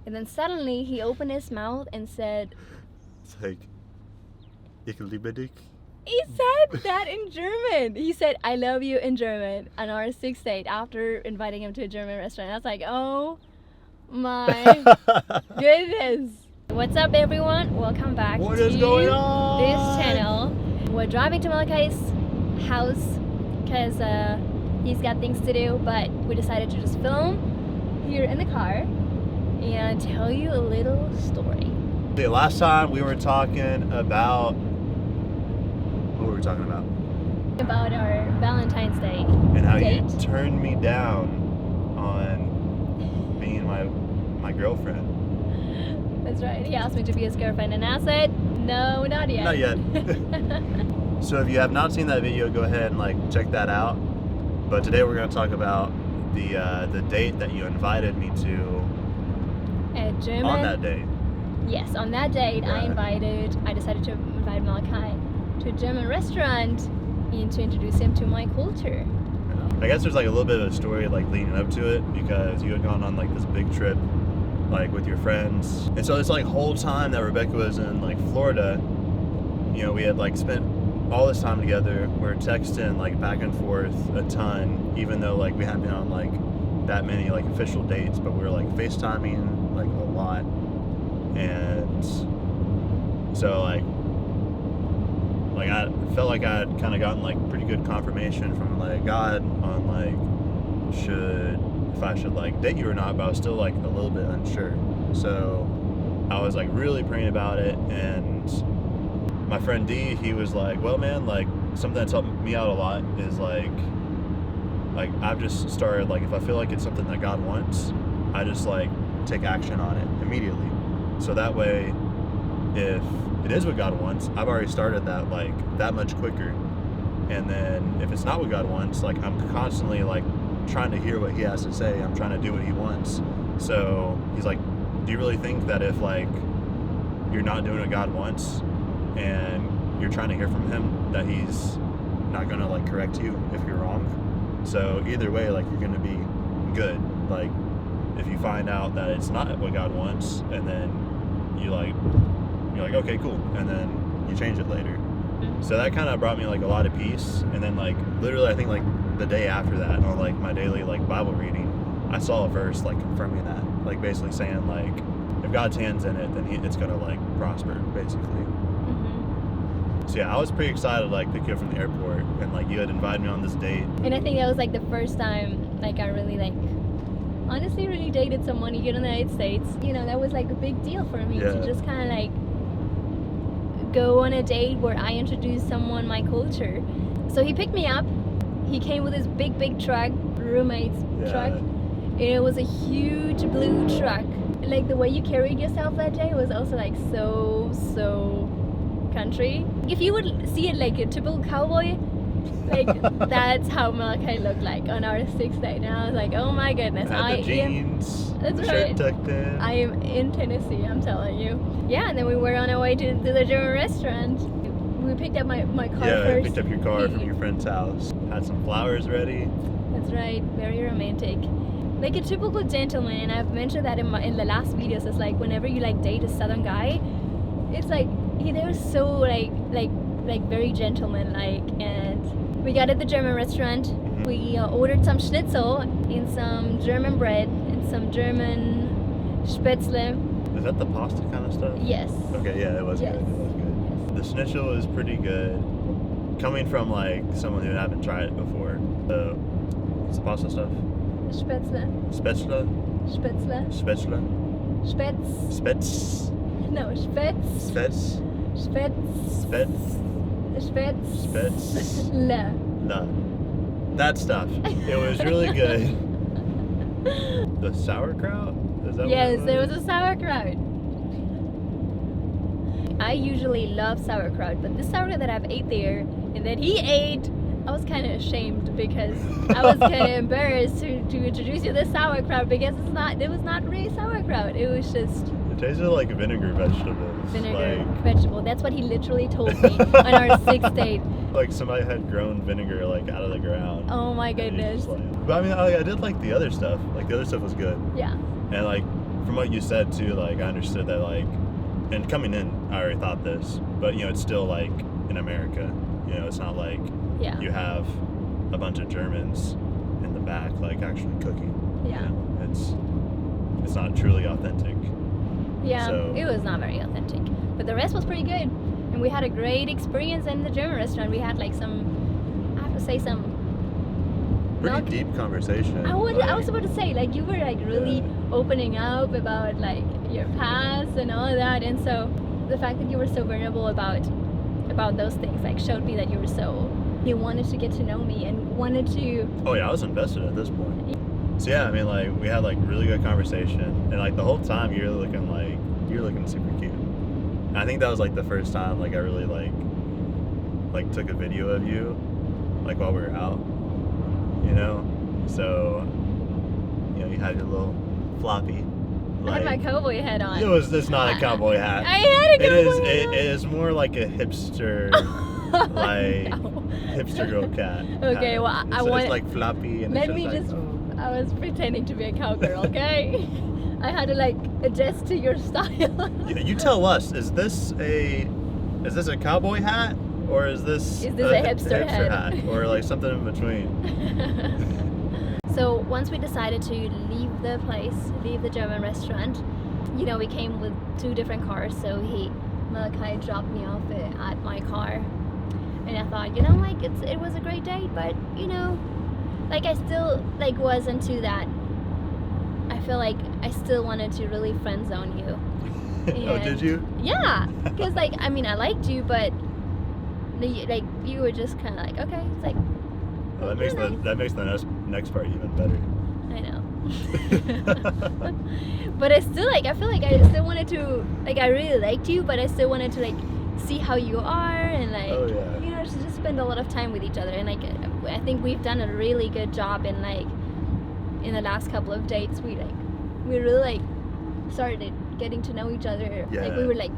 And then suddenly he opened his mouth and said, It's like, ich liebe dich. he said that in German. He said, I love you in German on our 6th date after inviting him to a German restaurant. I was like, oh my goodness. What's up, everyone? Welcome back What to is going on? this channel. We're driving to Malachi's house because he's got things to do, but we decided to just film here in the car and tell you a little story. The last time we were talking about, what were we talking about? About our Valentine's Day And how date. you turned me down on being my girlfriend. That's right. He asked me to be his girlfriend, and I said, no, not yet. Not yet. So if you have not seen that video, go ahead and check that out. But today we're going to talk about the date that you invited me to At German. on that date. Yes, on that date, Yeah. I decided to invite Malachi to a German restaurant and to introduce him to my culture. I guess there's a little bit of a story leading up to it, because you had gone on this big trip with your friends, and so this whole time that Rebekka was in Florida, we had spent all this time together. We're texting back and forth a ton, even though we hadn't been on that many official dates, but we were FaceTiming a lot. And so I felt like I had kind of gotten pretty good confirmation from God on if I should date you or not, but I was still a little bit unsure. So I was really praying about it, and my friend D, he was well, man, something that's helped me out a lot is I've just started if I feel it's something that God wants, I just take action on it immediately. So that way, if it is what God wants, I've already started that that much quicker. And then if it's not what God wants, I'm constantly trying to hear what he has to say. I'm trying to do what he wants. So he's do you really think that if you're not doing what God wants and you're trying to hear from him, that he's not gonna correct you if you're wrong? So either way, you're gonna be good. If you find out that it's not what God wants, and then you're okay, cool, and then you change it later. So that kind of brought me a lot of peace. And then literally I think the day after that, on my daily Bible reading, I saw a verse confirming that, basically saying if God's hand's in it, then it's gonna prosper, basically. Mm-hmm. So yeah, I was pretty excited to pick you up from the airport, and you had invited me on this date. And I think that was the first time I really honestly really dated someone here in the United States. That was a big deal for me to just kind of go on a date where I introduced someone my culture. So he picked me up. He came with his big truck, roommate's truck, and it was a huge blue truck. The way you carried yourself that day was also so country. If you would see it a typical cowboy, that's how Malachi looked on our 6th date. And I was oh my goodness, the jeans, that's the right. shirt tucked in. I am in Tennessee, I'm telling you. Yeah, and then we were on our way to the German restaurant. We picked up my car Yeah, first. I picked up your car from your friend's house. Had some flowers ready. That's right, very romantic. A typical gentleman, and I've mentioned that in the last videos. It's whenever you date a southern guy, it's they're so very gentleman-like. And we got at the German restaurant. Mm-hmm. We ordered some schnitzel and some German bread and some German spätzle. Is that the pasta kind of stuff? Yes. Okay, yeah, it was Yes. good. It was good. The schnitzel was pretty good. Coming from someone who haven't tried it before. What's the pasta stuff? Spätzle. Spätzle? Spätzle. Spätzle? Spätz. Spätz? No, Spätz. Spätz? Spätz. Spätz? Spätz. Spätz? La. No. That stuff. It was really good. The sauerkraut? Is that Yes, what there it was a sauerkraut. I usually love sauerkraut, but this sauerkraut that I've ate there and that he ate, I was kind of ashamed because I was kind of embarrassed to introduce you to this sauerkraut because it was not really sauerkraut. It was just It tasted like vinegar vegetables. vinegar vegetable. That's what he literally told me on our 6th date. Somebody had grown vinegar out of the ground. Oh my And he goodness. just, but I mean, I did like the other stuff. The other stuff was good. Yeah. And from what you said too, like I understood that, like, and coming in, I already thought this, but you know, it's still like in America. You know, it's not like you have a bunch of Germans in the back, like actually cooking. Yeah. You know, it's not truly authentic. Yeah, so, it was not very authentic, but the rest was pretty good, and we had a great experience in the German restaurant. We had like some, I have to say, some pretty deep conversation. I was about to say, like, you were like really opening up about like your past and all that, and so the fact that you were so vulnerable about those things like showed me that you wanted to get to know me and wanted to. Oh yeah, I was invested at this point. So yeah, I mean, like, we had like really good conversation, and like the whole time you're looking super cute. And I think that was like the first time like I really like took a video of you, like while we were out. You know, so you know, you had your little floppy. I had my cowboy hat on. It's not a cowboy hat. I had a cowboy hat. It is more like a hipster, like hipster girl cat. Okay, hat. well, It's like floppy and I was pretending to be a cowgirl, okay? I had to like adjust to your style. You tell us, is this a cowboy hat? Or is this a hipster hat? Or like something in between? So once we decided to leave the German restaurant, you know, we came with 2 different cars. So Malachi dropped me off at my car, and I thought, you know, like it was a great date, but you know, like I still like wasn't to that. I feel like I still wanted to really friend zone you. Oh, did you? Yeah, because like I mean, I liked you, but. Like you were just kind of like, okay, it's like. Well, that makes the next part even better. I know. But I still I feel like I still wanted to, like, I really liked you, but I still wanted to like see how you are and like, you know, to just spend a lot of time with each other. And like I think we've done a really good job in like in the last couple of dates. We really like started getting to know each other. Yeah. Like we were like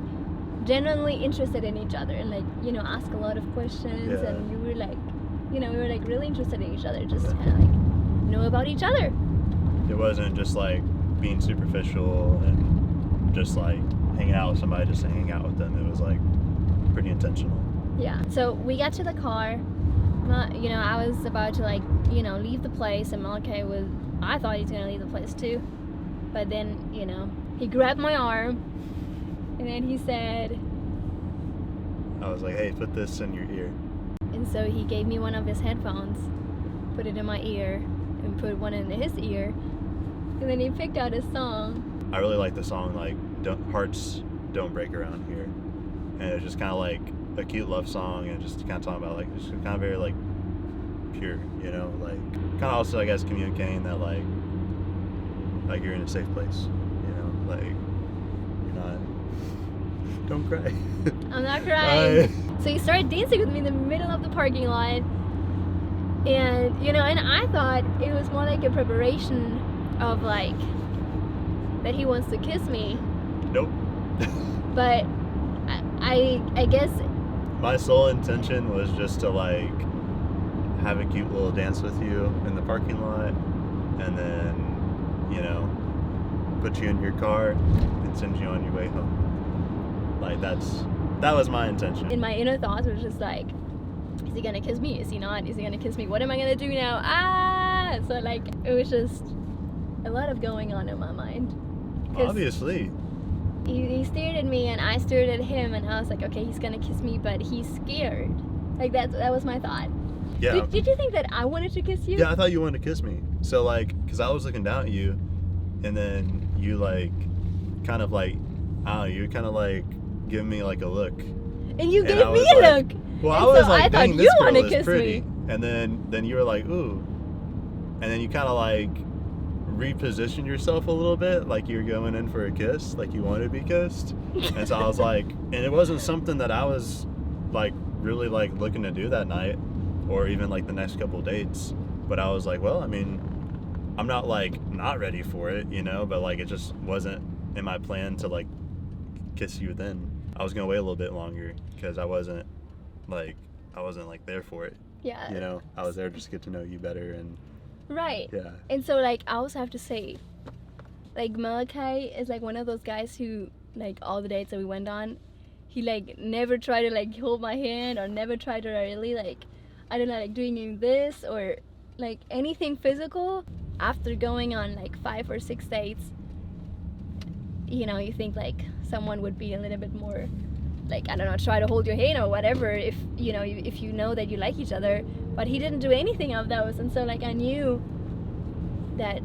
genuinely interested in each other and like, you know, ask a lot of questions, and you were like, you know, we were like really interested in each other, just kind of like know about each other. It wasn't just like being superficial and just like hanging out with somebody just to hang out with them. It was like pretty intentional. Yeah. So we got to the car. You know, I was about to like, you know, leave the place, and Malachi I thought he was gonna leave the place too, but then, you know, he grabbed my arm. And then he said, I was like, hey, put this in your ear. And so he gave me one of his headphones, put it in my ear, and put one in his ear. And then he picked out a song. I really like the song, like, Hearts Don't Break Around Here. And it's just kind of like a cute love song, and just kind of talking about, like, just kind of very, like, pure, you know? Like, kind of also, I guess, communicating that, like you're in a safe place, you know? Like, you're not... Don't cry. I'm not crying. So he started dancing with me in the middle of the parking lot. And, you know, and I thought it was more like a preparation of like, that he wants to kiss me. Nope. But I guess... My sole intention was just to like, have a cute little dance with you in the parking lot. And then, you know, put you in your car and send you on your way home. Like that was my intention. In my inner thoughts was just like, is he gonna kiss me? Is he not? Is he gonna kiss me? What am I gonna do now? So like it was just a lot of going on in my mind. Obviously. He stared at me and I stared at him, and I was like, okay, he's gonna kiss me, but he's scared. Like that was my thought. Yeah. Did you think that I wanted to kiss you? Yeah, I thought you wanted to kiss me. So like, cause I was looking down at you, and then you like, kind of like, I don't know, you kind of like giving me like a look. And you gave me a look. Well, I was like, I thought you wanted to kiss pretty. me. And then you were like, ooh. And then you kind of like repositioned yourself a little bit, like you were going in for a kiss, like you wanted to be kissed. And so I was like, and it wasn't something that I was like really like looking to do that night, or even like the next couple dates. But I was like, well, I mean, I'm not like not ready for it, you know, but like it just wasn't in my plan to like kiss you then. I was gonna wait a little bit longer because I wasn't like there for it. Yeah. You know, I was there just to get to know you better. And right. Yeah. And so like I also have to say, like Malachi is like one of those guys who, like, all the dates that we went on, he like never tried to like hold my hand or never tried to really like, I don't know, like doing this or like anything physical. After going on like 5 or 6 dates, you know, you think like someone would be a little bit more like, I don't know, try to hold your hand or whatever if you know that you like each other. But he didn't do anything of those, and so like I knew that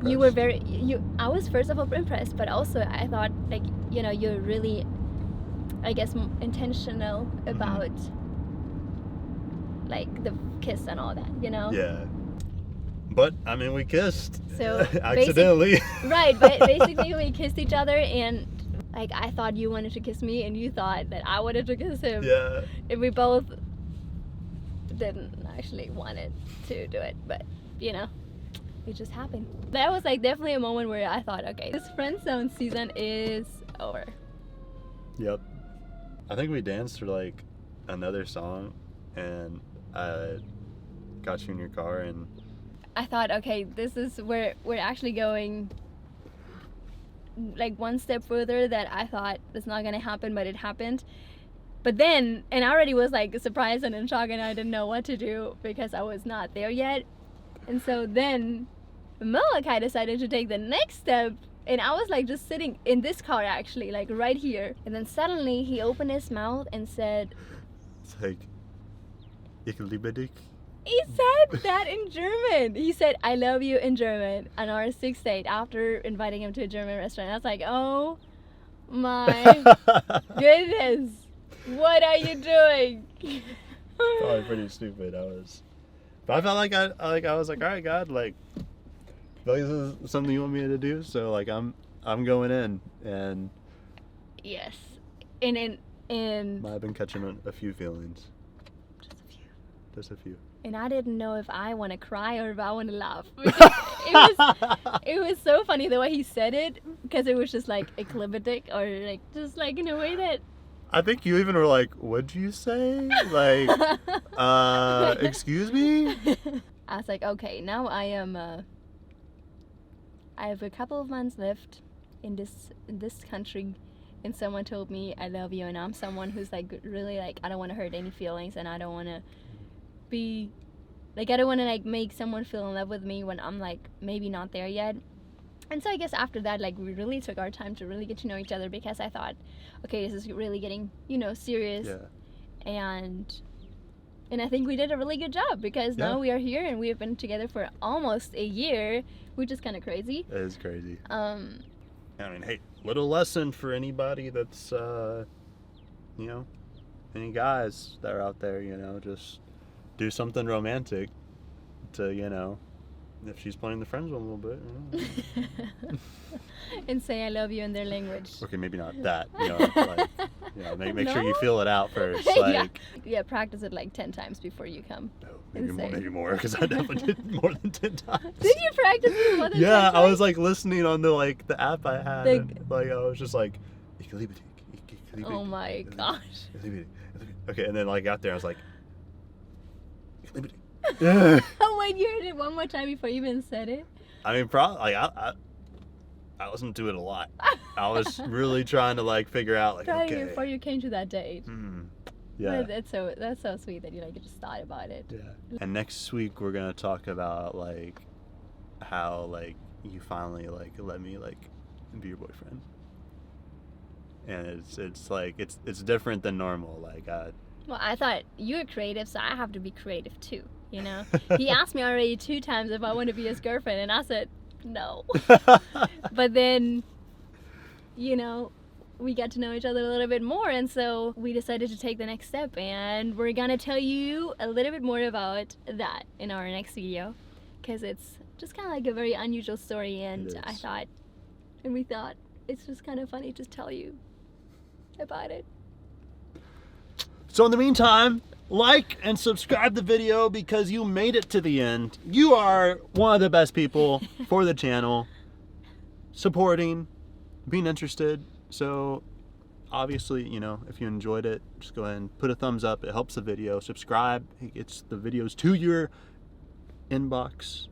you were I was first of all impressed, but also I thought like, you know, you're really, I guess, intentional about like the kiss and all that, you know? Yeah. But I mean, we kissed. So accidentally. Right, but basically we kissed each other, and like I thought you wanted to kiss me and you thought that I wanted to kiss him. Yeah. And we both didn't actually want it to do it, but you know, it just happened. That was like definitely a moment where I thought, okay, this friend zone season is over. Yep. I think we danced for like another song, and I got you in your car, and I thought, okay, this is where we're actually going like one step further that I thought it's not gonna happen, but it happened. But then, and I already was like surprised and in shock, and I didn't know what to do because I was not there yet. And so then Malachi decided to take the next step, and I was like just sitting in this car actually, like right here. And then suddenly he opened his mouth and said, it's like, ich liebe dich. He said that in German. He said, I love you in German on our 6th date after inviting him to a German restaurant. I was like, oh my goodness. What are you doing? Probably pretty stupid. But I felt like I was like, all right, God, like this is something you want me to do, so like I'm going in, and yes, and I've been catching a few feelings. Just a few. And I didn't know if I want to cry or if I want to laugh. It was so funny the way he said it, because it was just like ecliptic, or like just like in a way that I think you even were like, what'd you say? Like, excuse me? I was like, okay, now I have a couple of months left in this country, and someone told me I love you, and I'm someone who's like really like, I don't want to hurt any feelings, and I don't want to be like, I don't want to like make someone feel in love with me when I'm like maybe not there yet. And so I guess after that, like, we really took our time to really get to know each other, because I thought, okay, this is really getting, you know, serious. Yeah. And I think we did a really good job, because now we are here and we have been together for almost a year, which is kind of crazy. It is crazy. I mean, hey, little lesson for anybody that's, you know, any guys that are out there, you know, just do something romantic to, you know, if she's playing the friend zone a little bit, you know. And say I love you in their language. Okay, maybe not that, you know, like, you know, make sure you feel it out first. Like, yeah, practice it like 10 times before you come. No, maybe more, because I definitely did more than 10 times. Did you practice it more than 10 times? I was like listening on the I had, and, like, I was just like, oh my gosh. Okay, and then like got there, I was like, Oh wait, you heard it one more time before you even said it? I mean, probably like I listened to it a lot. I was really trying to like figure out like, okay, before you came to that date. Yeah. But that's so sweet that you like just thought about it. Yeah. And next week we're gonna talk about like how like you finally like let me like be your boyfriend. And it's like it's different than normal. Like well, I thought you're creative, so I have to be creative too. You know, he asked me already 2 times if I want to be his girlfriend, and I said no. But then, you know, we got to know each other a little bit more, and so we decided to take the next step, and we're gonna tell you a little bit more about that in our next video, because it's just kind of like a very unusual story, and we thought it's just kind of funny to tell you about it. So in the meantime, like and subscribe the video, because you made it to the end. You are one of the best people for the channel, supporting, being interested. So obviously, you know, if you enjoyed it, just go ahead and put a thumbs up. It helps the video. Subscribe. It gets the videos to your inbox.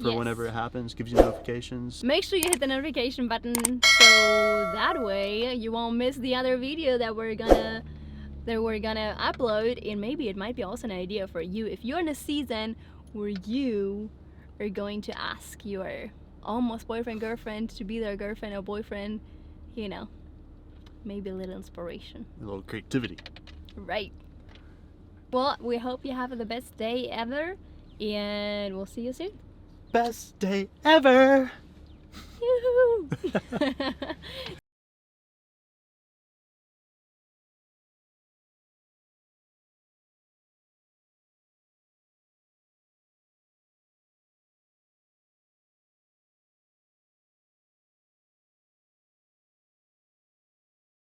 for whenever it happens, gives you notifications. Make sure you hit the notification button so that way you won't miss the other video that we're gonna upload. And maybe it might be also an idea for you if you're in a season where you are going to ask your almost boyfriend, girlfriend to be their girlfriend or boyfriend, you know, maybe a little inspiration. A little creativity. Right. Well, we hope you have the best day ever, and we'll see you soon. Best day ever! Yoo-hoo!